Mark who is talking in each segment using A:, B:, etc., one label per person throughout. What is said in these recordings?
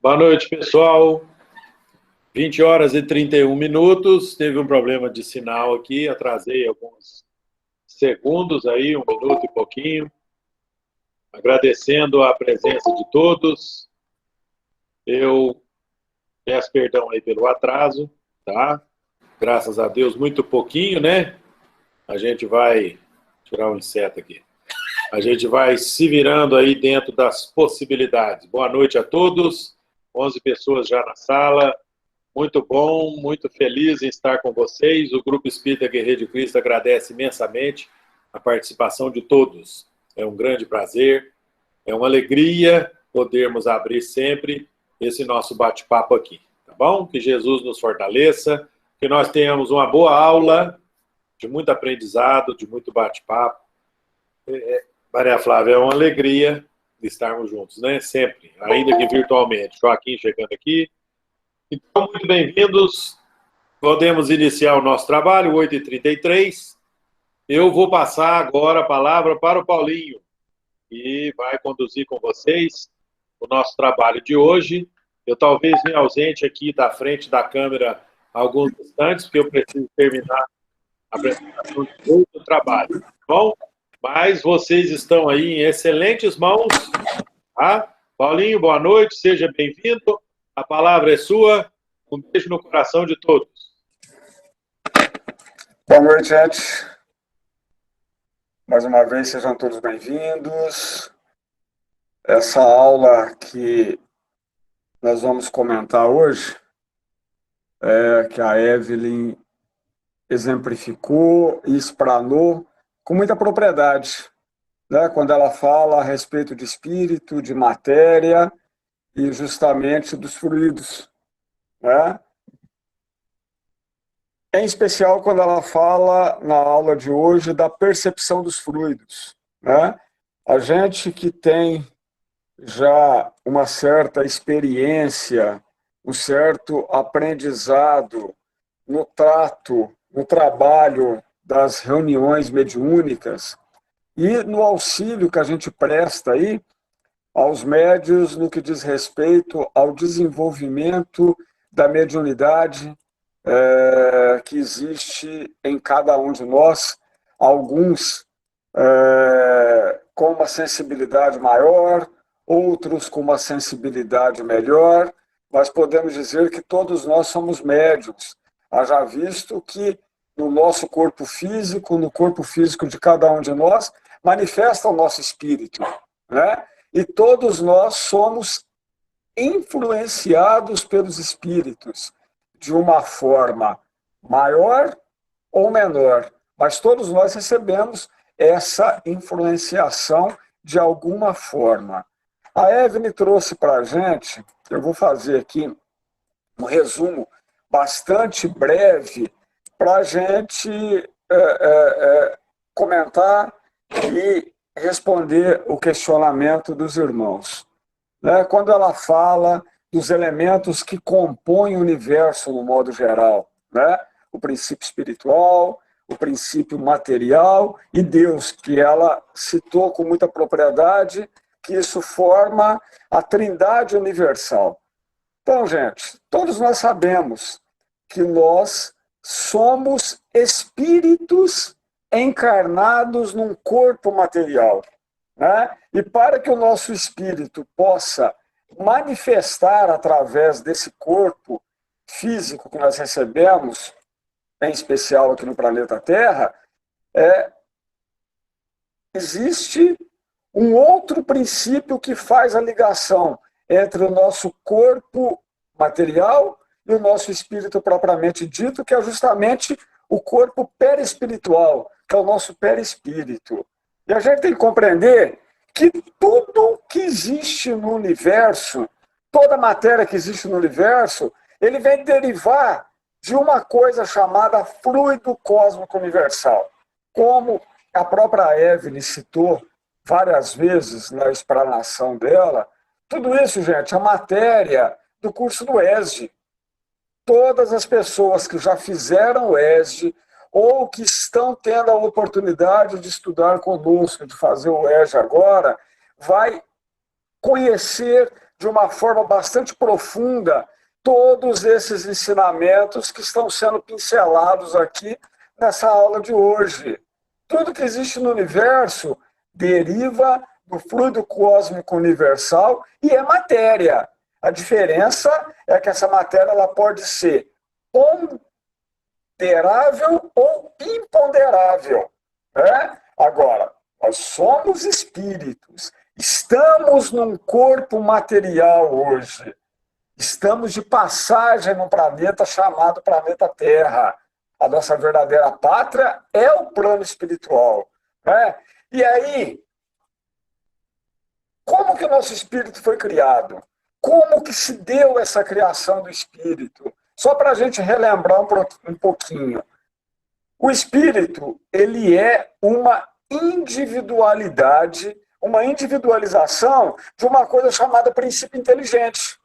A: Boa noite, pessoal. 20 horas e 31 minutos. Teve um problema de sinal aqui, atrasei alguns segundos aí, 1 minuto e pouquinho. Agradecendo a presença de todos. Eu peço perdão aí pelo atraso, tá? Graças a Deus, muito pouquinho, né? A gente vai tirar um inseto aqui. A gente vai se virando aí dentro das possibilidades. Boa noite a todos. 11 pessoas já na sala. Muito bom, muito feliz em estar com vocês. O Grupo Espírita Guerreiro de Cristo agradece imensamente a participação de todos. É um grande prazer, é uma alegria podermos abrir sempre esse nosso bate-papo aqui, tá bom? Que Jesus nos fortaleça, que nós tenhamos uma boa aula, de muito aprendizado, de muito bate-papo. Maria Flávia, é uma alegria estarmos juntos, né? Sempre, ainda que virtualmente. Joaquim chegando aqui. Então, muito bem-vindos. Podemos iniciar o nosso trabalho, 8h33. Eu vou passar agora a palavra para o Paulinho, que vai conduzir com vocês o nosso trabalho de hoje. Eu talvez me ausente aqui da frente da câmera alguns instantes, porque eu preciso terminar a apresentação de outro trabalho, tá bom? Mas vocês estão aí em excelentes mãos, tá? Paulinho, boa noite, seja bem-vindo. A palavra é sua. Um beijo no coração de todos.
B: Boa noite, gente. Mais uma vez, sejam todos bem-vindos. Essa aula que nós vamos comentar hoje é que a Evelyn exemplificou e explanou com muita propriedade, né? Quando ela fala a respeito de espírito, de matéria e justamente dos fluidos, né? Em especial quando ela fala na aula de hoje da percepção dos fluidos, né? A gente que tem já uma certa experiência, um certo aprendizado no trato, no trabalho das reuniões mediúnicas e no auxílio que a gente presta aí aos médios no que diz respeito ao desenvolvimento da mediunidade que existe em cada um de nós, alguns com uma sensibilidade maior, outros com uma sensibilidade melhor, mas podemos dizer que todos nós somos médiuns. Haja visto que no nosso corpo físico, no corpo físico de cada um de nós, manifesta o nosso espírito, né? E todos nós somos influenciados pelos espíritos de uma forma maior ou menor, mas todos nós recebemos essa influenciação de alguma forma. A Evelyn trouxe para a gente, eu vou fazer aqui um resumo bastante breve para a gente comentar e responder o questionamento dos irmãos. Né? Quando ela fala dos elementos que compõem o universo no modo geral, né? O princípio espiritual, o princípio material e Deus, que ela citou com muita propriedade, que isso forma a trindade universal. Então, gente, todos nós sabemos que nós somos espíritos encarnados num corpo material, né? E para que o nosso espírito possa manifestar através desse corpo físico que nós recebemos, em especial aqui no planeta Terra, existe um outro princípio que faz a ligação entre o nosso corpo material e o nosso espírito propriamente dito, que é justamente o corpo perispiritual, que é o nosso perispírito. E a gente tem que compreender que tudo que existe no universo, toda matéria que existe no universo, ele vem derivar de uma coisa chamada fluido cósmico universal. Como a própria Evelyn citou várias vezes na explanação dela, tudo isso, gente, é matéria do curso do ESG. Todas as pessoas que já fizeram o ESG ou que estão tendo a oportunidade de estudar conosco, de fazer o ESG agora, vai conhecer de uma forma bastante profunda todos esses ensinamentos que estão sendo pincelados aqui nessa aula de hoje. Tudo que existe no universo deriva do fluido cósmico universal e é matéria. A diferença é que essa matéria ela pode ser ponderável ou imponderável. Né? Agora, nós somos espíritos, estamos num corpo material hoje, estamos de passagem num planeta chamado planeta Terra. A nossa verdadeira pátria é o plano espiritual. Né? E aí, como que o nosso espírito foi criado? Como que se deu essa criação do espírito? Só para a gente relembrar um pouquinho. O espírito, ele é uma individualidade, uma individualização de uma coisa chamada princípio inteligente.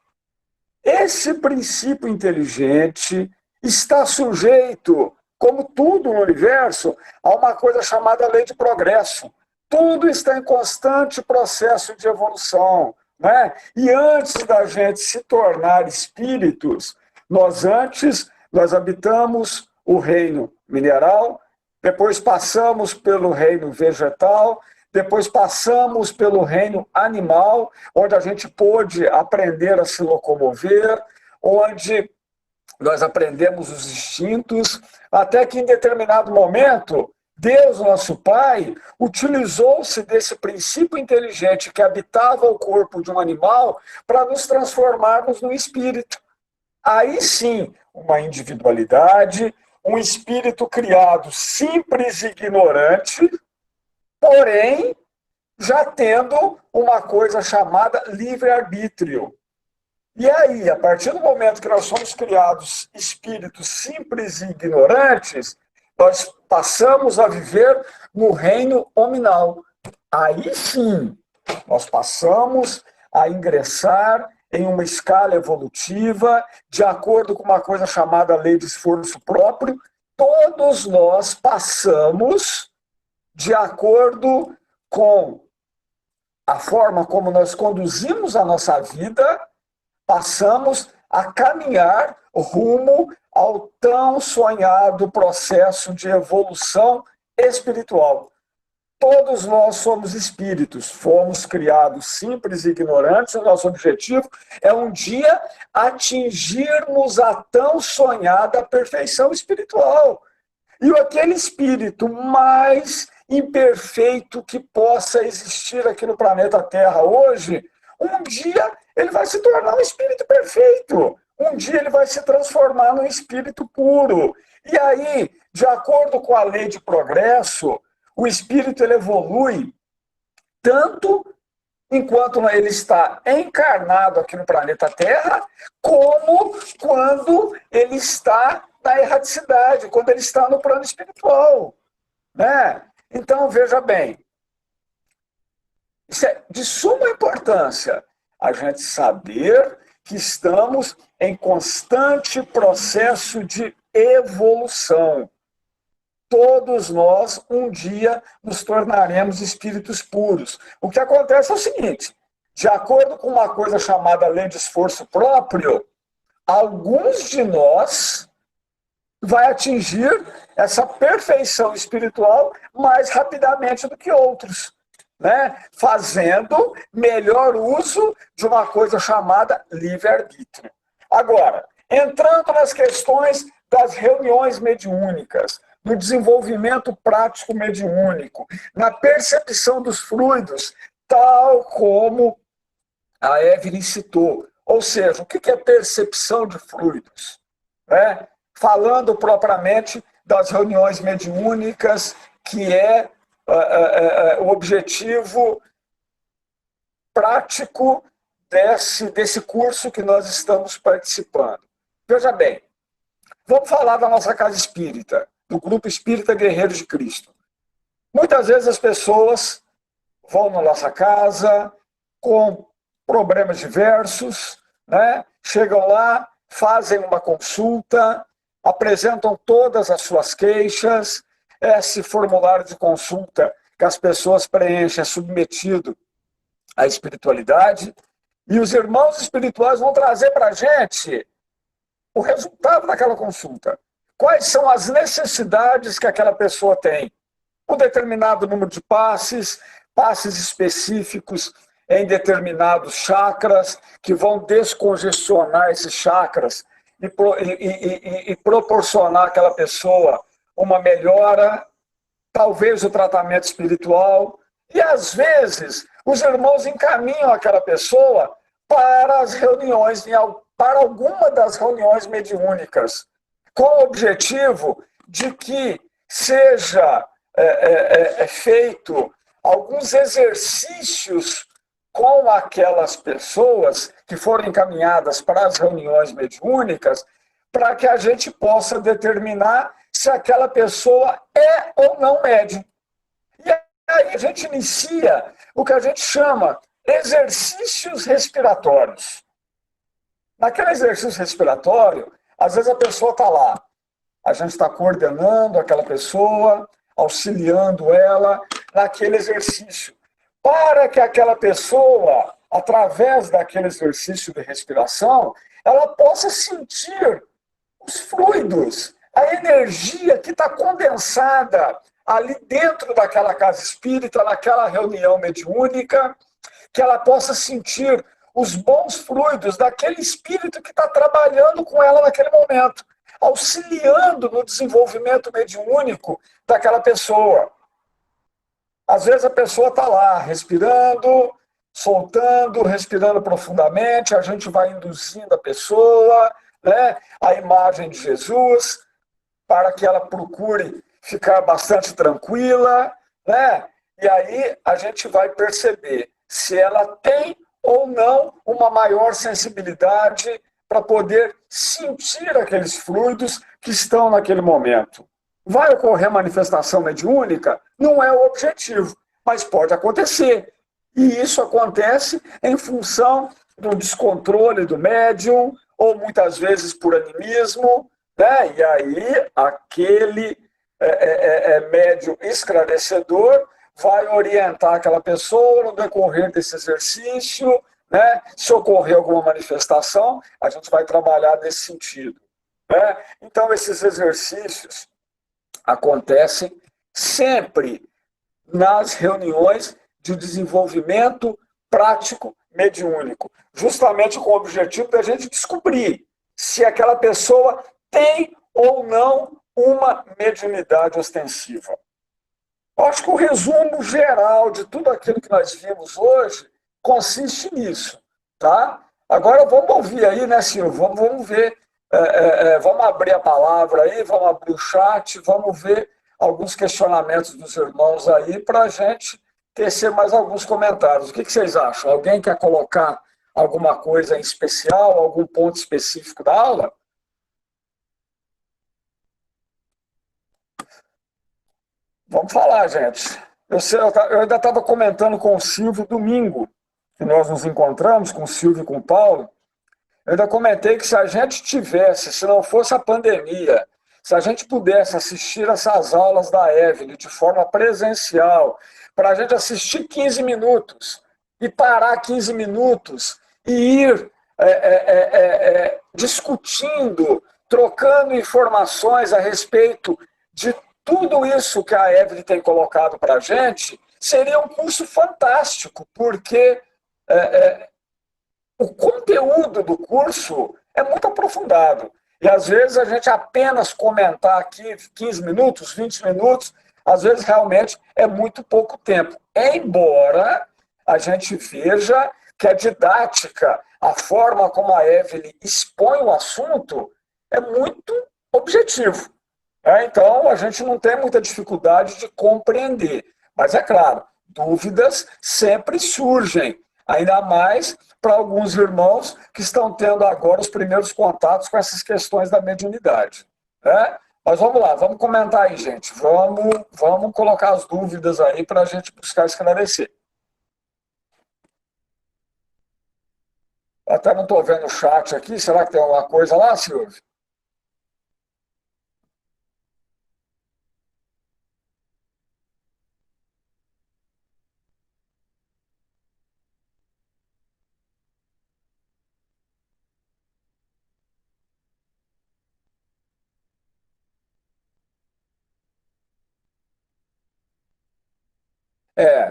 B: Esse princípio inteligente está sujeito, como tudo no universo, a uma coisa chamada lei de progresso. Tudo está em constante processo de evolução. Né? E antes da gente se tornar espíritos, nós habitamos o reino mineral, depois passamos pelo reino vegetal, depois passamos pelo reino animal, onde a gente pôde aprender a se locomover, onde nós aprendemos os instintos, até que em determinado momento, Deus, nosso Pai, utilizou-se desse princípio inteligente que habitava o corpo de um animal para nos transformarmos no espírito. Aí sim, uma individualidade, um espírito criado simples e ignorante, porém, já tendo uma coisa chamada livre-arbítrio. E aí, a partir do momento que nós somos criados espíritos simples e ignorantes, nós passamos a viver no reino hominal. Aí sim, nós passamos a ingressar em uma escala evolutiva, de acordo com uma coisa chamada lei de esforço próprio. Todos nós passamos, de acordo com a forma como nós conduzimos a nossa vida, passamos a caminhar rumo ao tão sonhado processo de evolução espiritual. Todos nós somos espíritos, fomos criados simples e ignorantes, o nosso objetivo é um dia atingirmos a tão sonhada perfeição espiritual. E aquele espírito mais imperfeito que possa existir aqui no planeta Terra hoje, um dia ele vai se tornar um espírito perfeito. Um dia ele vai se transformar num espírito puro. E aí, de acordo com a lei de progresso, o espírito ele evolui tanto enquanto ele está encarnado aqui no planeta Terra, como quando ele está na erraticidade, quando ele está no plano espiritual. Né? Então, veja bem, isso é de suma importância, a gente saber que estamos em constante processo de evolução. Todos nós, um dia, nos tornaremos espíritos puros. O que acontece é o seguinte, de acordo com uma coisa chamada lei de esforço próprio, alguns de nós vai atingir essa perfeição espiritual mais rapidamente do que outros, né? Fazendo melhor uso de uma coisa chamada livre-arbítrio. Agora, entrando nas questões das reuniões mediúnicas, no desenvolvimento prático mediúnico, na percepção dos fluidos, tal como a Evelyn citou. Ou seja, o que é percepção de fluidos? Né? Falando propriamente das reuniões mediúnicas, que é o objetivo prático desse curso que nós estamos participando. Veja bem, vamos falar da nossa casa espírita, do Grupo Espírita Guerreiros de Cristo. Muitas vezes as pessoas vão na nossa casa com problemas diversos, né? Chegam lá, fazem uma consulta, apresentam todas as suas queixas. Esse formulário de consulta que as pessoas preenchem é submetido à espiritualidade, E os irmãos espirituais vão trazer para a gente o resultado daquela consulta. Quais são as necessidades que aquela pessoa tem? Um determinado número de passes, passes específicos em determinados chakras, que vão descongestionar esses chakras e proporcionar àquela pessoa uma melhora, talvez o tratamento espiritual. E, às vezes, os irmãos encaminham aquela pessoa para as reuniões, para alguma das reuniões mediúnicas, com o objetivo de que seja feito alguns exercícios com aquelas pessoas que foram encaminhadas para as reuniões mediúnicas, para que a gente possa determinar se aquela pessoa é ou não médium. E aí a gente inicia o que a gente chama exercícios respiratórios. Naquele exercício respiratório, às vezes a pessoa está lá, a gente está coordenando aquela pessoa, auxiliando ela naquele exercício, para que aquela pessoa, através daquele exercício de respiração, ela possa sentir os fluidos, a energia que está condensada ali dentro daquela casa espírita, naquela reunião mediúnica, que ela possa sentir os bons fluidos daquele espírito que está trabalhando com ela naquele momento, auxiliando no desenvolvimento mediúnico daquela pessoa. Às vezes a pessoa está lá, respirando, soltando, respirando profundamente, a gente vai induzindo a pessoa, né, a imagem de Jesus, para que ela procure ficar bastante tranquila, né? E aí a gente vai perceber se ela tem ou não uma maior sensibilidade para poder sentir aqueles fluidos que estão naquele momento. Vai ocorrer manifestação mediúnica? Não é o objetivo, mas pode acontecer. E isso acontece em função do descontrole do médium, ou muitas vezes por animismo, né? E aí aquele médium esclarecedor vai orientar aquela pessoa no decorrer desse exercício, né? Se ocorrer alguma manifestação, a gente vai trabalhar nesse sentido, né? Então, esses exercícios acontecem sempre nas reuniões de desenvolvimento prático mediúnico, justamente com o objetivo da gente descobrir se aquela pessoa tem ou não uma mediunidade ostensiva. Eu acho que o resumo geral de tudo aquilo que nós vimos hoje consiste nisso, tá? Agora vamos ouvir aí, né, Silvio? Vamos ver, vamos abrir a palavra aí, vamos abrir o chat, vamos ver alguns questionamentos dos irmãos aí para a gente tecer mais alguns comentários. O que vocês acham? Alguém quer colocar alguma coisa em especial, algum ponto específico da aula? Vamos falar, gente. Eu ainda estava comentando com o Silvio domingo, que nós nos encontramos com o Silvio e com o Paulo. Eu ainda comentei que se a gente tivesse, se não fosse a pandemia, se a gente pudesse assistir essas aulas da Evelyn de forma presencial, para a gente assistir 15 minutos e parar 15 minutos e ir discutindo, trocando informações a respeito de tudo isso que a Evelyn tem colocado para a gente, seria um curso fantástico, porque o conteúdo do curso é muito aprofundado. E às vezes a gente apenas comentar aqui 15 minutos, 20 minutos, às vezes realmente é muito pouco tempo. Embora a gente veja que a didática, a forma como a Evelyn expõe o assunto, é muito objetivo. Então, a gente não tem muita dificuldade de compreender. Mas, é claro, dúvidas sempre surgem, ainda mais para alguns irmãos que estão tendo agora os primeiros contatos com essas questões da mediunidade. Né? Mas vamos lá, vamos comentar aí, gente. Vamos colocar as dúvidas aí para a gente buscar esclarecer. Até não estou vendo o chat aqui, será que tem alguma coisa lá, Silvio?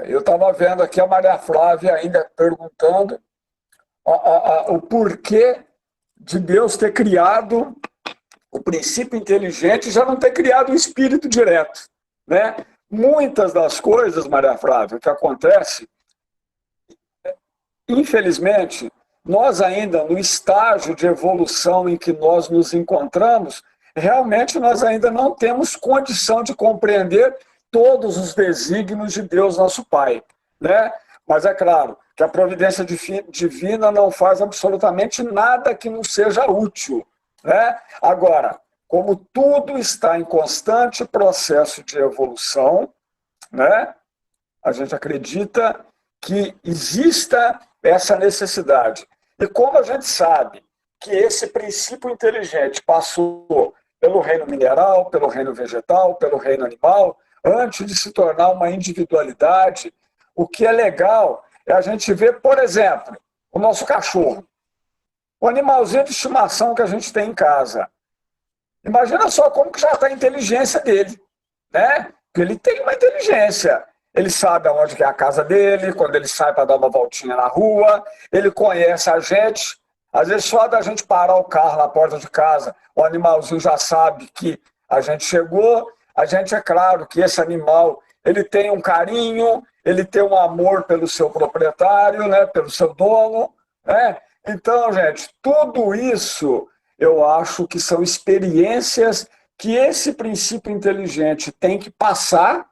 B: Eu estava vendo aqui a Maria Flávia ainda perguntando o porquê de Deus ter criado o princípio inteligente e já não ter criado o espírito direto, né? Muitas das coisas, Maria Flávia, que acontece, infelizmente, nós ainda no estágio de evolução em que nós nos encontramos, realmente nós ainda não temos condição de compreender todos os desígnios de Deus, nosso Pai, né? Mas é claro que a providência divina não faz absolutamente nada que não seja útil, né? Agora, como tudo está em constante processo de evolução, né? A gente acredita que exista essa necessidade. E como a gente sabe que esse princípio inteligente passou pelo reino mineral, pelo reino vegetal, pelo reino animal, antes de se tornar uma individualidade, o que é legal é a gente ver, por exemplo, o nosso cachorro, o animalzinho de estimação que a gente tem em casa. Imagina só como que já está a inteligência dele, né? Porque ele tem uma inteligência. Ele sabe aonde que é a casa dele, quando ele sai para dar uma voltinha na rua, ele conhece a gente. Às vezes só da gente parar o carro na porta de casa, o animalzinho já sabe que a gente chegou. A gente, é claro que esse animal, ele tem um carinho, ele tem um amor pelo seu proprietário, né, pelo seu dono, né? Então, gente, tudo isso eu acho que são experiências que esse princípio inteligente tem que passar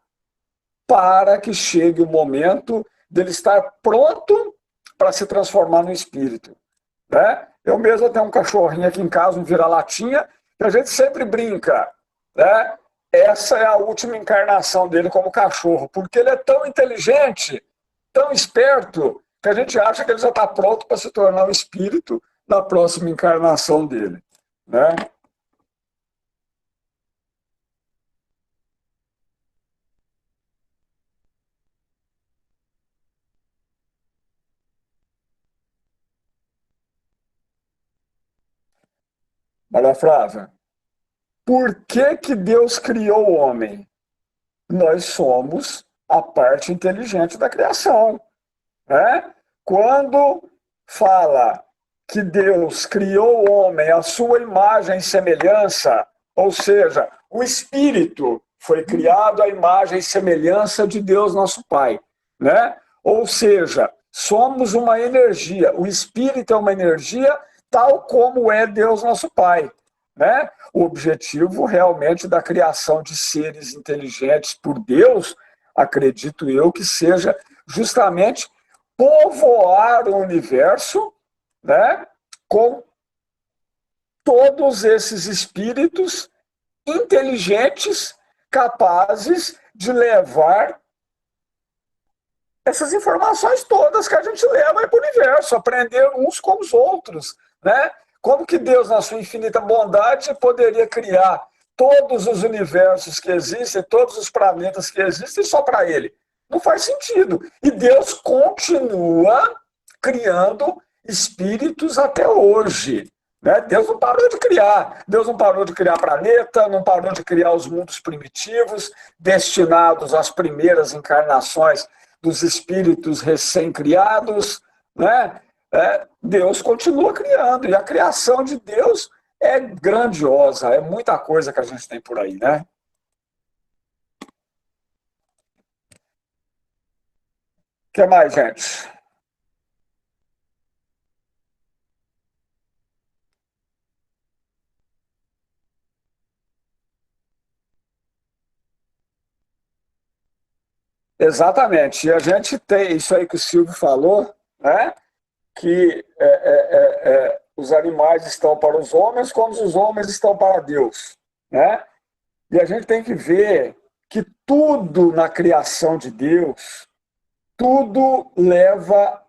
B: para que chegue o momento dele estar pronto para se transformar no espírito, né? Eu mesmo tenho um cachorrinho aqui em casa, um vira-latinha, que a gente sempre brinca, né? Essa é a última encarnação dele como cachorro, porque ele é tão inteligente, tão esperto, que a gente acha que ele já está pronto para se tornar um espírito na próxima encarnação dele, né? Maria Flávia, por que que Deus criou o homem? Nós somos a parte inteligente da criação, né? Quando fala que Deus criou o homem à sua imagem e semelhança, ou seja, o espírito foi criado à imagem e semelhança de Deus nosso Pai, né? Ou seja, somos uma energia, o espírito é uma energia tal como é Deus nosso Pai, né? O objetivo realmente da criação de seres inteligentes por Deus, acredito eu que seja justamente povoar o universo, né, com todos esses espíritos inteligentes capazes de levar essas informações todas que a gente leva para o universo, aprender uns com os outros, né? Como que Deus, na sua infinita bondade, poderia criar todos os universos que existem, todos os planetas que existem só para ele? Não faz sentido. E Deus continua criando espíritos até hoje, né? Deus não parou de criar. Deus não parou de criar planeta, não parou de criar os mundos primitivos, destinados às primeiras encarnações dos espíritos recém-criados, né? Deus continua criando, e a criação de Deus é grandiosa, é muita coisa que a gente tem por aí, né? O que mais, gente? Exatamente, e a gente tem isso aí que o Silvio falou, né? Que os animais estão para os homens como os homens estão para Deus, né? E a gente tem que ver que tudo na criação de Deus, tudo leva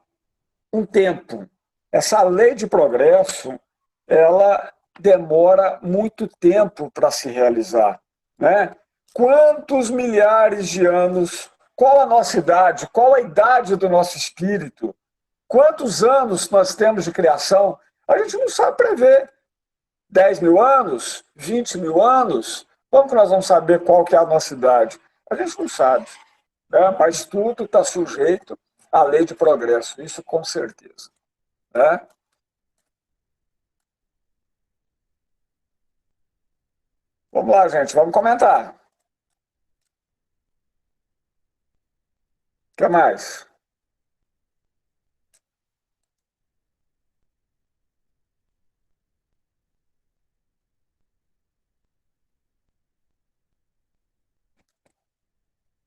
B: um tempo. Essa lei de progresso, ela demora muito tempo para se realizar, né? Quantos milhares de anos, qual a nossa idade, qual a idade do nosso espírito, quantos anos nós temos de criação, a gente não sabe prever. 10 mil anos? 20 mil anos? Como que nós vamos saber qual que é a nossa idade? A gente não sabe. né? Mas tudo está sujeito à lei de progresso, isso com certeza, né? Vamos lá, gente, vamos comentar. O que mais?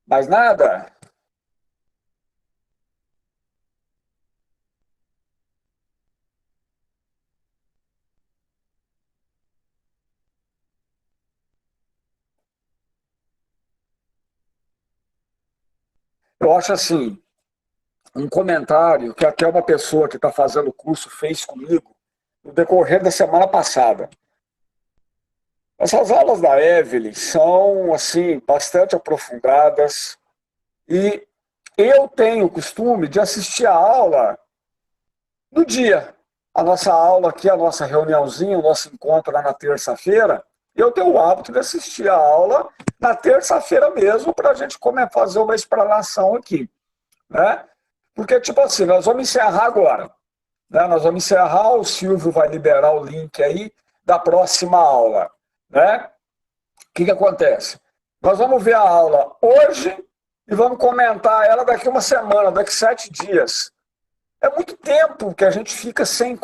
B: Mais nada? Eu acho assim, um comentário que até uma pessoa que está fazendo o curso fez comigo no decorrer da semana passada. Essas aulas da Evelyn são, assim, bastante aprofundadas e eu tenho o costume de assistir a aula no dia. A nossa aula aqui, a nossa reuniãozinha, o nosso encontro lá na terça-feira, eu tenho o hábito de assistir a aula na terça-feira mesmo para a gente fazer uma explanação aqui, né? Porque, tipo assim, nós vamos encerrar agora, né? Nós vamos encerrar, o Silvio vai liberar o link aí da próxima aula, né? O que acontece? Nós vamos ver a aula hoje e vamos comentar ela daqui uma semana, daqui 7 dias. É muito tempo que a gente fica sem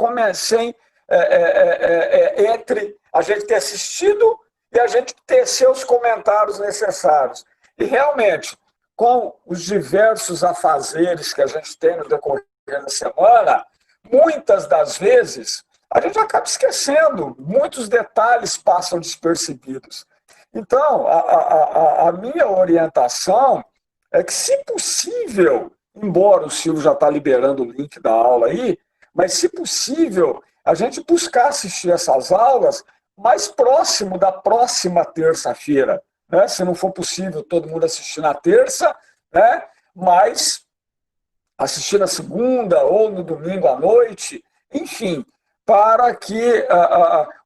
B: entre a gente ter assistido e a gente tecer os comentários necessários. E realmente, com os diversos afazeres que a gente tem no decorrer da semana, muitas das vezes a gente acaba esquecendo, muitos detalhes passam despercebidos. Então, a minha orientação é que, se possível, embora o Silvio já está liberando o link da aula aí, mas, se possível, a gente buscar assistir essas aulas mais próximo da próxima terça-feira, né? Se não for possível todo mundo assistir na terça, né? Mas assistir na segunda ou no domingo à noite, enfim, para que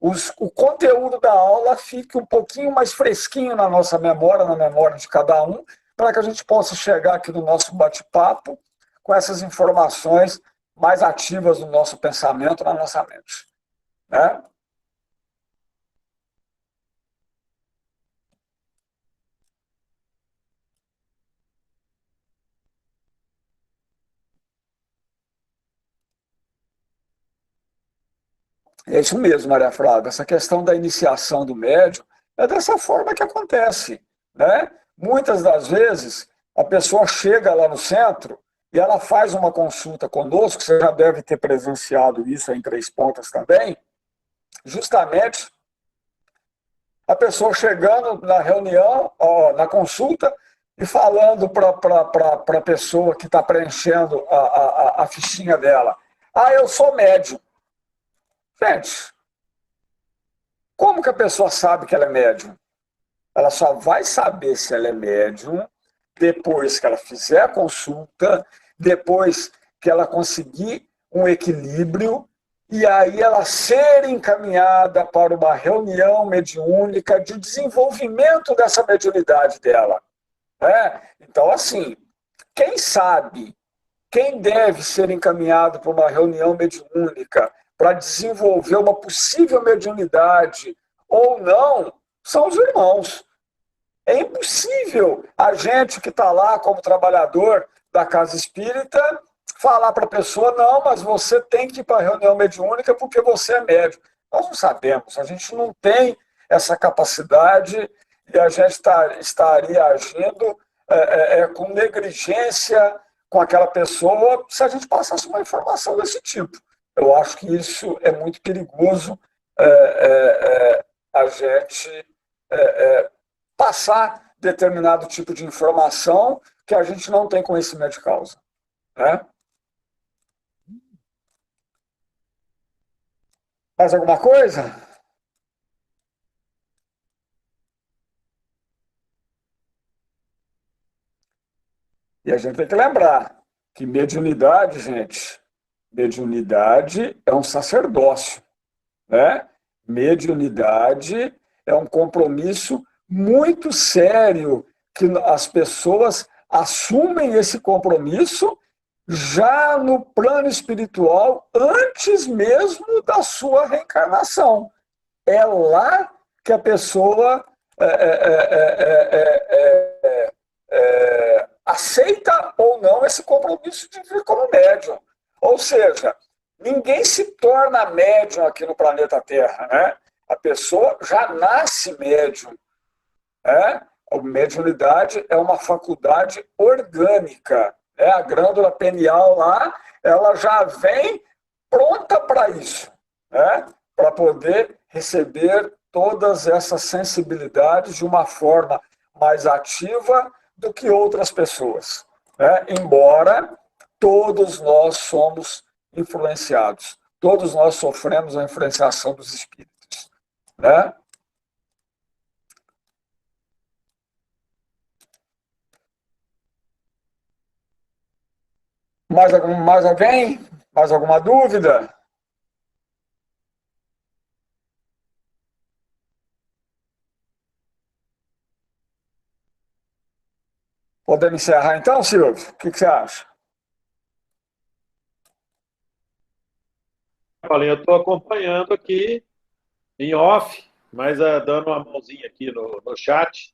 B: o conteúdo da aula fique um pouquinho mais fresquinho na nossa memória, na memória de cada um, para que a gente possa chegar aqui no nosso bate-papo com essas informações mais ativas no nosso pensamento, na nossa mente, né? É isso mesmo, Maria Flávia. Essa questão da iniciação do médium é dessa forma que acontece, né? Muitas das vezes, a pessoa chega lá no centro e ela faz uma consulta conosco, você já deve ter presenciado isso em Três Pontas também, justamente a pessoa chegando na reunião, na consulta, e falando para a pessoa que está preenchendo a fichinha dela: ah, eu sou médium. Gente, como que a pessoa sabe que ela é médium? Ela só vai saber se ela é médium depois que ela fizer a consulta, depois que ela conseguir um equilíbrio, e aí ela ser encaminhada para uma reunião mediúnica de desenvolvimento dessa mediunidade dela, né? Então, assim, quem sabe, quem deve ser encaminhado para uma reunião mediúnica para desenvolver uma possível mediunidade ou não, são os irmãos. É impossível a gente que está lá como trabalhador da casa espírita falar para a pessoa: não, mas você tem que ir para a reunião mediúnica porque você é médium. Nós não sabemos, a gente não tem essa capacidade e a gente estaria agindo com negligência com aquela pessoa se a gente passasse uma informação desse tipo. Eu acho que isso é muito perigoso, a gente passar determinado tipo de informação que a gente não tem conhecimento de causa, né? Mais alguma coisa? E a gente tem que lembrar que mediunidade, gente, mediunidade é um sacerdócio, né? Mediunidade é um compromisso muito sério que as pessoas assumem esse compromisso já no plano espiritual, antes mesmo da sua reencarnação. É lá que a pessoa aceita ou não esse compromisso de vir como médium. Ou seja, ninguém se torna médium aqui no planeta Terra, né? A pessoa já nasce médium. A mediunidade é uma faculdade orgânica. A glândula pineal lá, ela já vem pronta para isso, para poder receber todas essas sensibilidades de uma forma mais ativa do que outras pessoas. Embora todos nós somos influenciados, todos nós sofremos a influenciação dos espíritos. Mais alguém? Mais alguma dúvida? Podemos encerrar então, Silvio? O que você acha?
A: Paulinho, eu estou acompanhando aqui em off, mas dando uma mãozinha aqui no chat.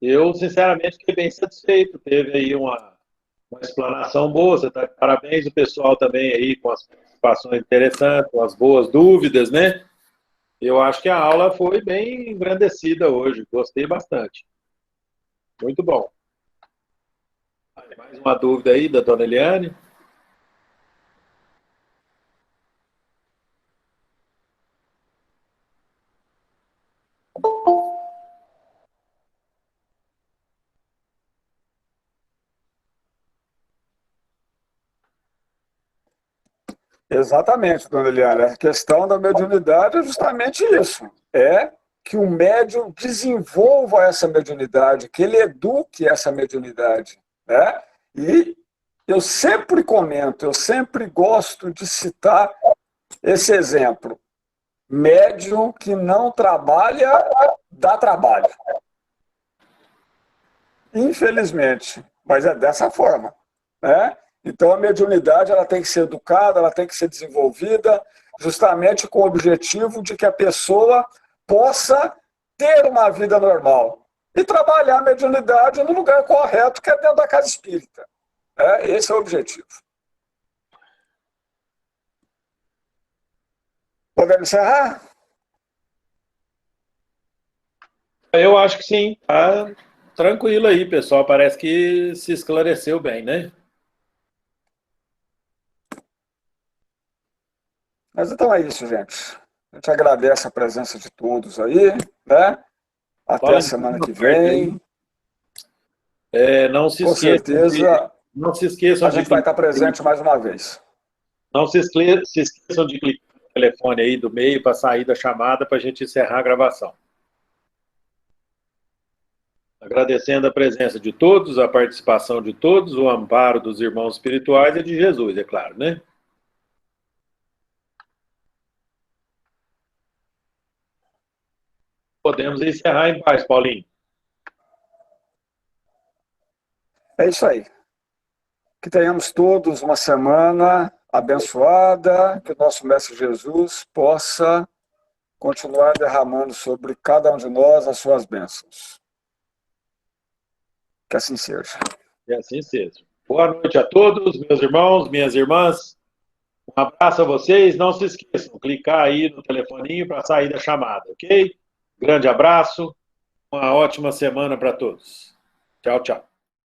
A: Eu, sinceramente, fiquei bem satisfeito. Teve aí uma explanação boa. Você tá de parabéns, o pessoal também aí com as participações interessantes, com as boas dúvidas, né? Eu acho que a aula foi bem engrandecida hoje. Gostei bastante. Muito bom. Mais uma dúvida aí da dona Eliane?
B: Exatamente, dona Eliane. A questão da mediunidade é justamente isso. É que o médium desenvolva essa mediunidade, que ele eduque essa mediunidade. E eu sempre comento, eu sempre gosto de citar esse exemplo. Médium que não trabalha, dá trabalho. Infelizmente, mas é dessa forma. Então, a mediunidade ela tem que ser educada, ela tem que ser desenvolvida, justamente com o objetivo de que a pessoa possa ter uma vida normal e trabalhar a mediunidade no lugar correto, que é dentro da casa espírita. Esse é o objetivo. Podemos encerrar?
A: Eu acho que sim. Tá tranquilo aí, pessoal. Parece que se esclareceu bem, né?
B: Mas então é isso, gente. A gente agradece a presença de todos aí, Até a semana que vem.
A: Não se
B: Com certeza,
A: não se esqueçam
B: a gente vai estar presente mais uma vez.
A: Não se esqueçam de clicar no telefone aí do meio para sair da chamada para a gente encerrar a gravação. Agradecendo a presença de todos, a participação de todos, o amparo dos irmãos espirituais e de Jesus, é claro, né? Podemos encerrar em paz, Paulinho.
B: É isso aí. Que tenhamos todos uma semana abençoada, que o nosso Mestre Jesus possa continuar derramando sobre cada um de nós as suas bênçãos. Que assim seja.
A: Que assim seja. Boa noite a todos, meus irmãos, minhas irmãs. Um abraço a vocês. Não se esqueçam, clicar aí no telefoninho para sair da chamada, ok? Grande abraço. Uma ótima semana para todos. Tchau, tchau.